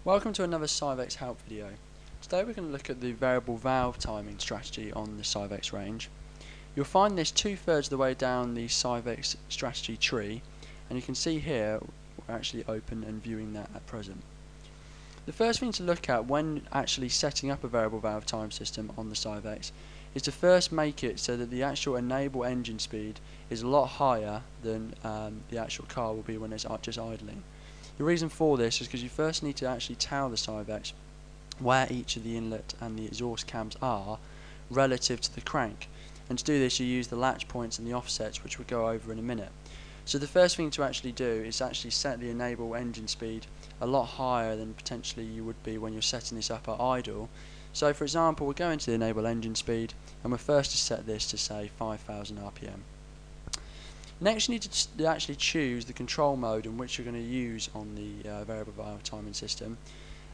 Welcome to another Syvecs help video. Today we're going to look at the variable valve timing strategy on the Syvecs range. You'll find this 2/3 of the way down the Syvecs strategy tree, and you can see here we're actually open and viewing that at present. The first thing to look at when actually setting up a variable valve time system on the Syvecs is to first make it so that the actual enable engine speed is a lot higher than the actual car will be when it's just idling. The reason for this is because you first need to actually tell the Syvecs where each of the inlet and the exhaust cams are relative to the crank, and to do this you use the latch points and the offsets, which we'll go over in a minute. So the first thing to actually do is actually set the enable engine speed a lot higher than potentially you would be when you're setting this up at idle. So for example, we'll go into the enable engine speed and we're first to set this to say 5000 RPM. Next you need to actually choose the control mode in which you're going to use on the variable valve timing system.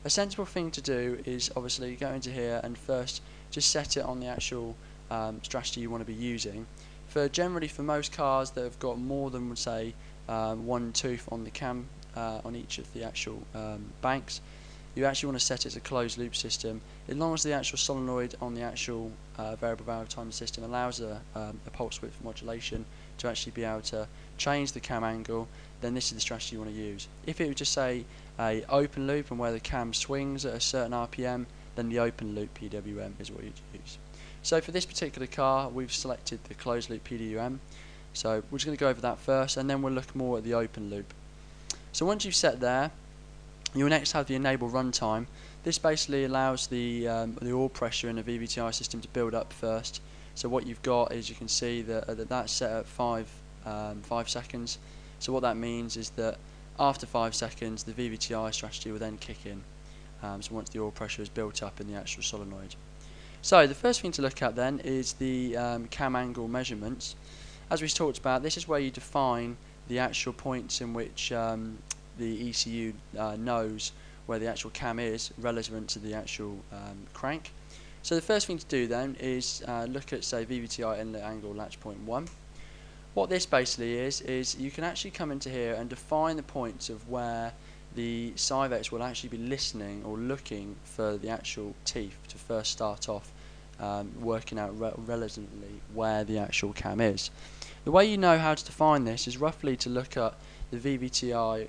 A sensible thing to do is obviously go into here and first just set it on the actual strategy you want to be using. Generally for most cars that have got more than say one tooth on the cam on each of the actual banks, you actually want to set it as a closed loop system. As long as the actual solenoid on the actual variable valve timing system allows a pulse width modulation to actually be able to change the cam angle, then this is the strategy you want to use. If it was just say a open loop and where the cam swings at a certain RPM, then the open loop PWM is what you'd use. So for this particular car we've selected the closed loop PWM, so we're just going to go over that first and then we'll look more at the open loop. So once you've set there, you'll next have the enable runtime. This basically allows the oil pressure in the VVTi system to build up first. So what you've got is, you can see that that's set at 5 seconds. So what that means is that after 5 seconds the VVTi strategy will then kick in. So once the oil pressure is built up in the actual solenoid. So the first thing to look at then is the cam angle measurements. As we talked about, this is where you define the actual points in which the ECU knows where the actual cam is relevant to the actual crank. So the first thing to do then is look at say VVTi inlet angle latch point 1. What this basically is you can actually come into here and define the points of where the Syvecs will actually be listening or looking for the actual teeth to first start off working out relatively where the actual cam is. The way you know how to define this is roughly to look at the VVTi,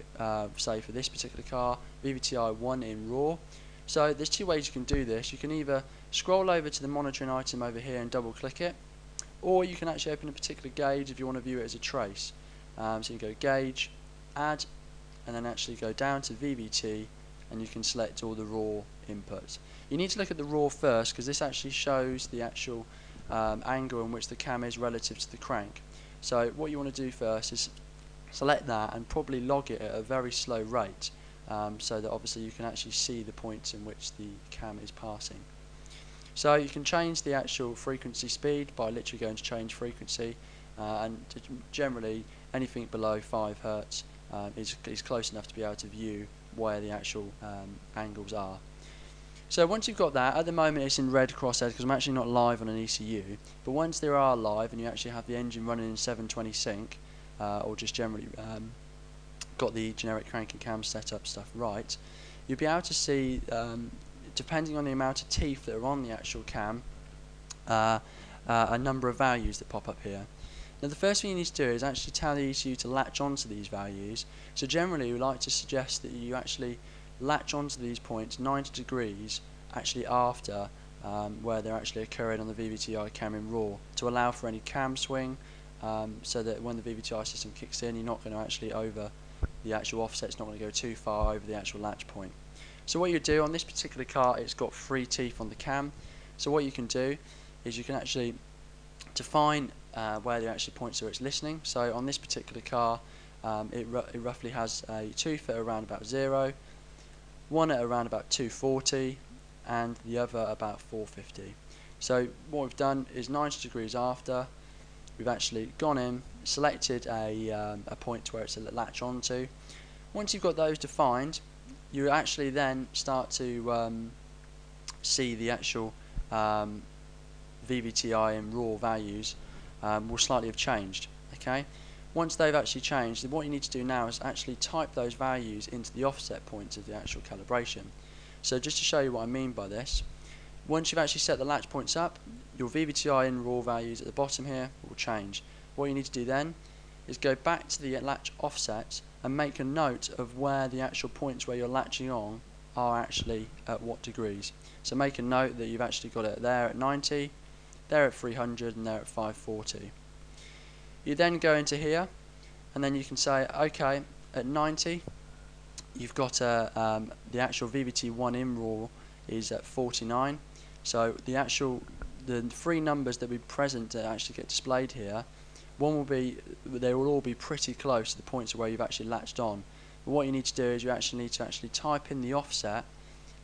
say for this particular car, VVTi 1 in RAW. So there's two ways you can do this. You can either scroll over to the monitoring item over here and double click it, or you can actually open a particular gauge if you want to view it as a trace. So you can go gauge, add, and then actually go down to VVT and you can select all the raw inputs. You need to look at the raw first because this actually shows the actual angle in which the cam is relative to the crank. So what you want to do first is select that and probably log it at a very slow rate, so that obviously you can actually see the points in which the cam is passing. So you can change the actual frequency speed by literally going to change frequency, and generally anything below 5 Hz is close enough to be able to view where the actual angles are. So once you've got that, at the moment it's in red crosshairs because I'm actually not live on an ECU, but once they are live and you actually have the engine running in 720 sync, or just generally got the generic crank and cam setup stuff right, you'll be able to see, depending on the amount of teeth that are on the actual cam, a number of values that pop up here. Now the first thing you need to do is actually tell the ECU to latch onto these values. So generally we like to suggest that you actually latch onto these points 90 degrees actually after where they're actually occurring on the VVTi cam in RAW, to allow for any cam swing, so that when the VVTi system kicks in you're not going to actually over the actual offset, it's not going to go too far over the actual latch point. So what you do on this particular car, it's got 3 teeth on the cam, so what you can do is you can actually define where the actual points are it's listening. So on this particular car it roughly has a tooth at around about 0, one at around about 240 and the other about 450. So what we've done is 90 degrees after, we've actually gone in, selected a point to where it's a latch onto. Once you've got those defined, you actually then start to see the actual VVTi and raw values will slightly have changed. Okay. Once they've actually changed, then what you need to do now is actually type those values into the offset points of the actual calibration. So just to show you what I mean by this, once you've actually set the latch points up, your VVTI in raw values at the bottom here will change. What you need to do then is go back to the latch offset and make a note of where the actual points where you're latching on are actually at what degrees. So make a note that you've actually got it there at 90, there at 300 and there at 540. You then go into here and then you can say, okay, at 90 you've got the actual VVT1 in raw is at 49. So the three numbers that will be present that actually get displayed here, they will all be pretty close to the points where you've actually latched on. But what you need to do is you actually need to type in the offset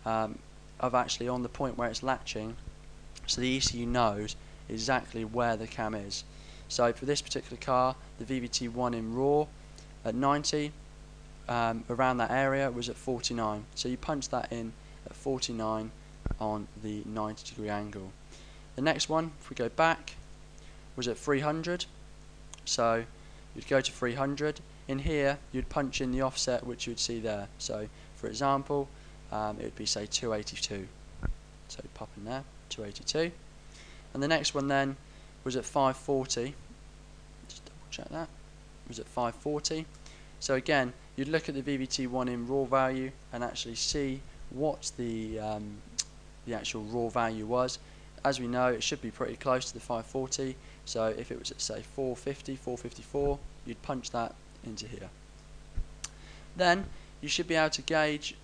of actually on the point where it's latching, so the ECU knows exactly where the cam is. So for this particular car, the VVT1 in raw at 90, around that area was at 49. So you punch that in at 49 on the 90-degree angle. The next one, if we go back, was at 300. So you'd go to 300. In here, you'd punch in the offset which you would see there. So for example, it would be say 282. So pop in there, 282. And the next one then was at 540. Just double check that. Was at 540. So again, you'd look at the VVT1 in raw value and actually see what the actual raw value was. As we know, it should be pretty close to the 540. So if it was at say 450, 454, you'd punch that into here. Then you should be able to gauge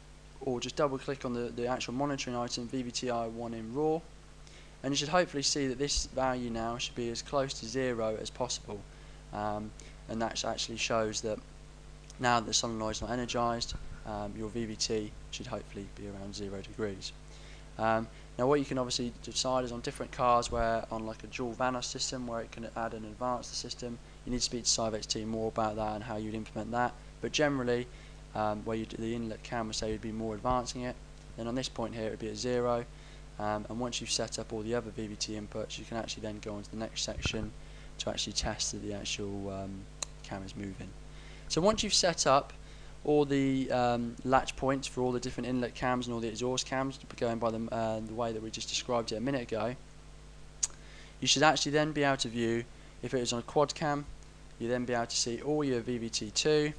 or just double click on the actual monitoring item VVTI1 in raw, and you should hopefully see that this value now should be as close to 0 as possible, and that actually shows that now that the solenoid is not energized, your VVT should hopefully be around 0 degrees. Now what you can obviously decide is on different cars where on like a dual VANOS system where it can add and advance the system, you need to speak to Syvecs team more about that and how you'd implement that. But generally, where you do the inlet cam, would say you'd be more advancing it. Then on this point here it would be at 0, and once you've set up all the other VVT inputs, you can actually then go on to the next section to actually test that the actual cam is moving. So once you've set up all the latch points for all the different inlet cams and all the exhaust cams, going by the way that we just described it a minute ago, you should actually then be able to view, if it is on a quad cam, you then be able to see all your VVT2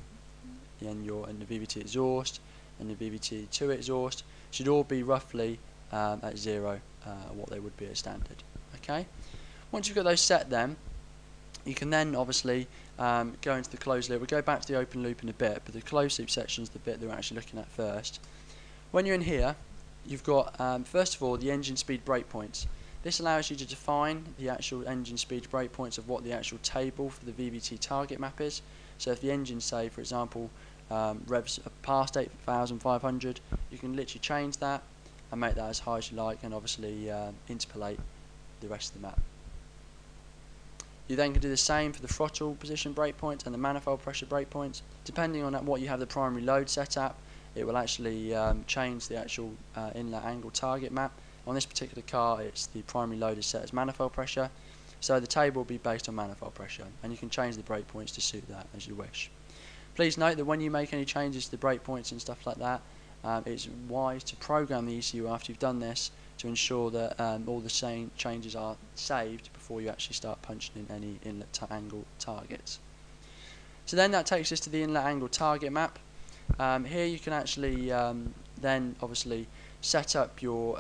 and the VVT exhaust and the VVT2 exhaust should all be roughly at 0, what they would be at standard. Okay. Once you've got those set, then you can then obviously go into the closed loop. We'll go back to the open loop in a bit, but the closed loop section is the bit that we're actually looking at first. When you're in here, you've got first of all the engine speed breakpoints. This allows you to define the actual engine speed breakpoints of what the actual table for the VVT target map is. So if the engine, say for example, revs past 8,500, you can literally change that and make that as high as you like, and obviously interpolate the rest of the map. You then can do the same for the throttle position breakpoint and the manifold pressure breakpoints. Depending on what you have the primary load set at, it will actually change the actual inlet angle target map. On this particular car, it's the primary load is set as manifold pressure, so the table will be based on manifold pressure, and you can change the breakpoints to suit that as you wish. Please note that when you make any changes to the breakpoints and stuff like that, it's wise to program the ECU after you've done this to ensure that all the same changes are saved before you actually start punching in any inlet angle targets. So then that takes us to the inlet angle target map. Here you can actually then obviously set up your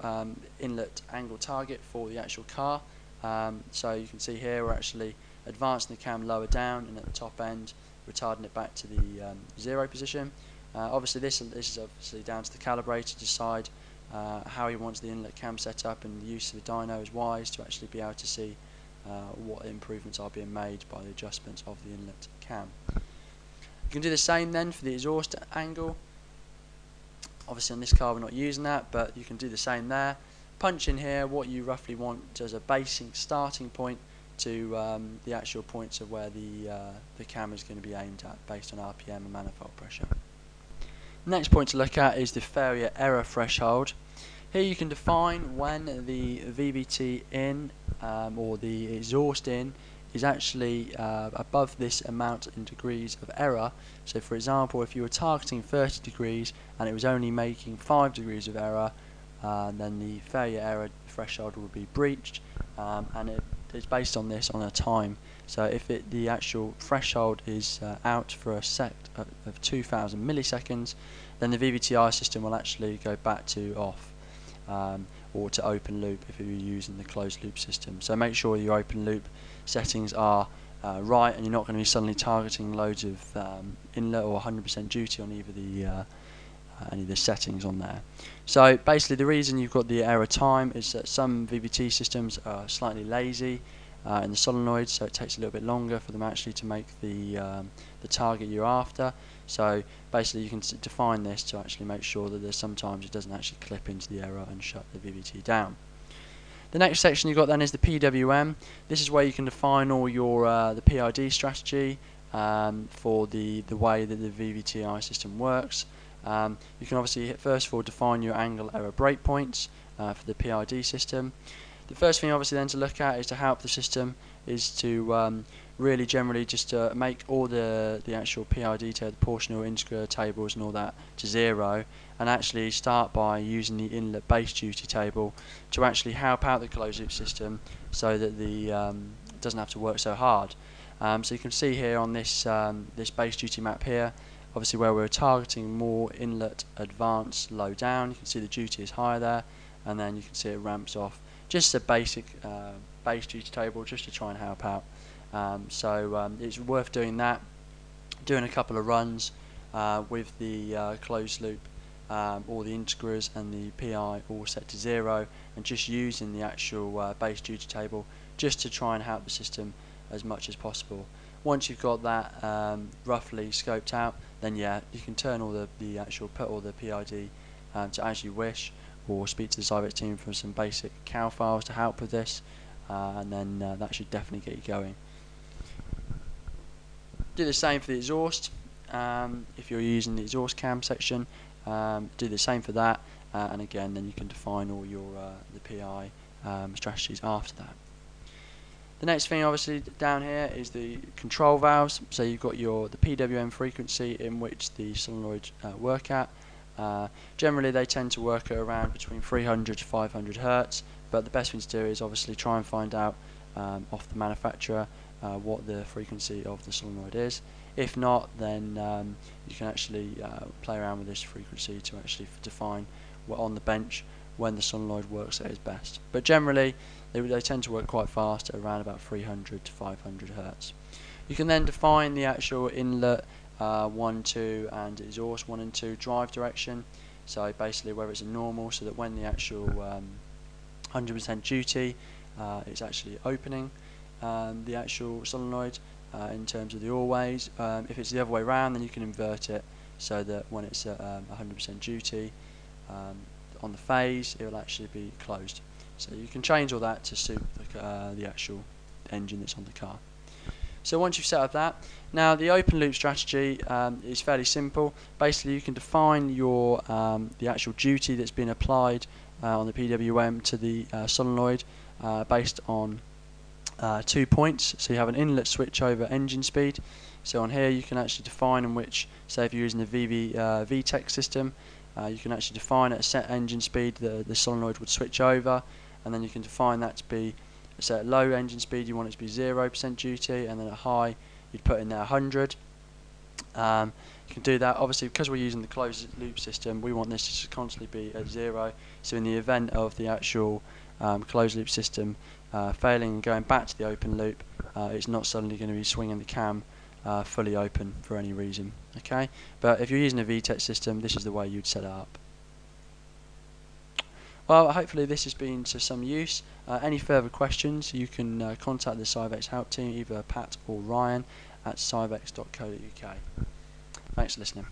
inlet angle target for the actual car. So you can see here we're actually advancing the cam lower down, and at the top end retarding it back to the 0 position. Obviously this is obviously down to the calibrator to decide how he wants the inlet cam set up, and the use of the dyno is wise to actually be able to see what improvements are being made by the adjustments of the inlet cam. You can do the same then for the exhaust angle. Obviously on this car we're not using that, but you can do the same there. Punch in here what you roughly want as a basic starting point to the actual points of where the cam is going to be aimed at based on RPM and manifold pressure. Next point to look at is the failure error threshold. Here you can define when the VVT in or the exhaust in is actually above this amount in degrees of error. So for example, if you were targeting 30 degrees and it was only making 5 degrees of error, then the failure error threshold will be breached, and it is based on this on a time. So if the actual threshold is out for a set of 2000 milliseconds, then the VVTi system will actually go back to off, or to open loop if you're using the closed loop system. So make sure your open loop settings are right, and you're not going to be suddenly targeting loads of inlet or 100% duty on either any of the settings on there. So basically the reason you've got the error time is that some VVT systems are slightly lazy in the solenoid, so it takes a little bit longer for them actually to make the target you're after. So basically you can define this to actually make sure that there's sometimes it doesn't actually clip into the error and shut the VVT down. The next section you've got then is the PWM. This is where you can define all your the PID strategy for the way that the VVTi system works. You can obviously first of all define your angle error breakpoints for the PID system. The first thing obviously then to look at is to help the system is to really generally just make all the actual PID the proportional integer tables and all that to 0, and actually start by using the inlet base duty table to actually help out the closed loop system so that the it doesn't have to work so hard. So you can see here on this this base duty map here, obviously where we're targeting more inlet advanced low down, you can see the duty is higher there, and then you can see it ramps off. Just a basic base duty table just to try and help out. It's worth doing that, doing a couple of runs with the closed loop, all the integers and the PI all set to 0, and just using the actual base duty table just to try and help the system as much as possible. Once you've got that roughly scoped out, then yeah, you can turn all the actual put all the PID to as you wish, or speak to the Syvecs team for some basic cal files to help with this, and then that should definitely get you going. Do the same for the exhaust. If you're using the exhaust cam section, do the same for that, and again then you can define all your the PI strategies after that. The next thing obviously down here is the control valves. So you've got the PWM frequency in which the solenoid work at. Generally they tend to work at around between 300 to 500 Hertz, but the best thing to do is obviously try and find out off the manufacturer what the frequency of the solenoid is. If not, then you can actually play around with this frequency to actually define on the bench when the solenoid works at its best. But generally they tend to work quite fast at around about 300 to 500 Hertz. You can then define the actual inlet 1, 2 and exhaust 1 and 2 drive direction. So basically whether it's a normal, so that when the actual 100% duty it's actually opening the actual solenoid in terms of the always. If it's the other way around, then you can invert it so that when it's at 100% duty on the phase, it will actually be closed. So you can change all that to suit the actual engine that's on the car. So once you've set up that, now the open loop strategy is fairly simple. Basically you can define your the actual duty that's been applied on the PWM to the solenoid based on 2 points. So you have an inlet switch over engine speed. So on here you can actually define in which, say if you're using the VTEC system, you can actually define at a set engine speed the solenoid would switch over, and then you can define that to be, so at low engine speed you want it to be 0% duty, and then at high you'd put in there 100. You can do that, obviously because we're using the closed loop system, we want this to constantly be at 0, so in the event of the actual closed loop system failing and going back to the open loop, it's not suddenly going to be swinging the cam fully open for any reason. Okay, but if you're using a VTEC system, this is the way you'd set it up. Well, hopefully this has been to some use. Any further questions, you can contact the Syvecs help team, either Pat or Ryan at syvecs.co.uk. Thanks for listening.